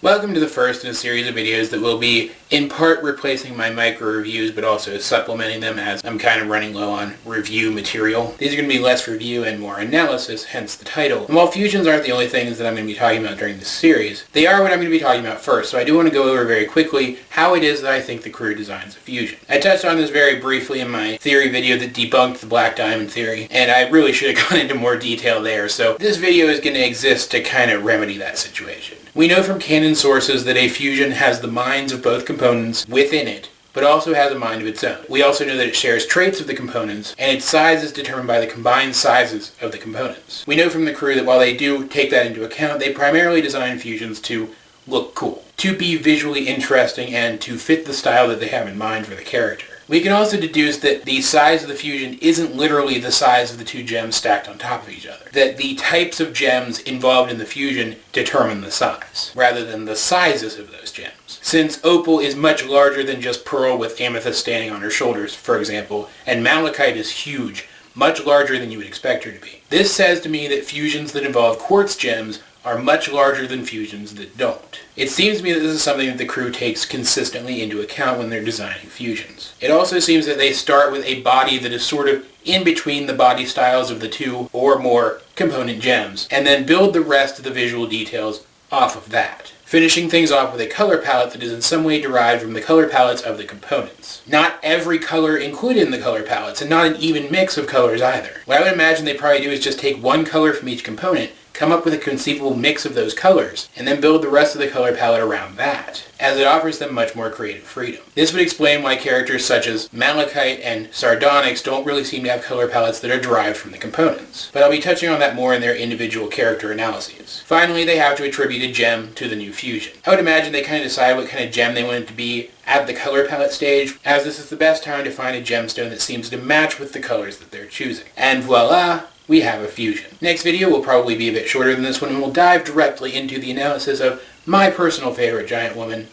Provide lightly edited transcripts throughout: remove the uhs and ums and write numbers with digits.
Welcome to the first in a series of videos that will be in part replacing my micro reviews but also supplementing them as I'm kind of running low on review material. These are going to be less review and more analysis, hence the title. And while fusions aren't the only things that I'm going to be talking about during this series, they are what I'm going to be talking about first, so I do want to go over very quickly how it is that I think the crew designs a fusion. I touched on this very briefly in my theory video that debunked the Black Diamond theory, and I really should have gone into more detail there, so this video is going to exist to kind of remedy that situation. We know from canon sources that a fusion has the minds of both components within it, but also has a mind of its own. We also know that it shares traits of the components, and its size is determined by the combined sizes of the components. We know from the crew that while they do take that into account, they primarily design fusions to look cool, to be visually interesting, and to fit the style that they have in mind for the character. We can also deduce that the size of the fusion isn't literally the size of the two gems stacked on top of each other. That the types of gems involved in the fusion determine the size, rather than the sizes of those gems. Since Opal is much larger than just Pearl with Amethyst standing on her shoulders, for example, and Malachite is huge, much larger than you would expect her to be. This says to me that fusions that involve quartz gems are much larger than fusions that don't. It seems to me that this is something that the crew takes consistently into account when they're designing fusions. It also seems that they start with a body that is sort of in between the body styles of the two or more component gems, and then build the rest of the visual details off of that, finishing things off with a color palette that is in some way derived from the color palettes of the components. Not every color included in the color palettes, and not an even mix of colors either. What I would imagine they probably do is just take one color from each component, come up with a conceivable mix of those colors, and then build the rest of the color palette around that, as it offers them much more creative freedom. This would explain why characters such as Malachite and Sardonyx don't really seem to have color palettes that are derived from the components, but I'll be touching on that more in their individual character analyses. Finally, they have to attribute a gem to the new fusion. I would imagine they kind of decide what kind of gem they want it to be at the color palette stage, as this is the best time to find a gemstone that seems to match with the colors that they're choosing. And voila! We have a fusion. Next video will probably be a bit shorter than this one, and we'll dive directly into the analysis of my personal favorite giant woman,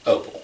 Opal.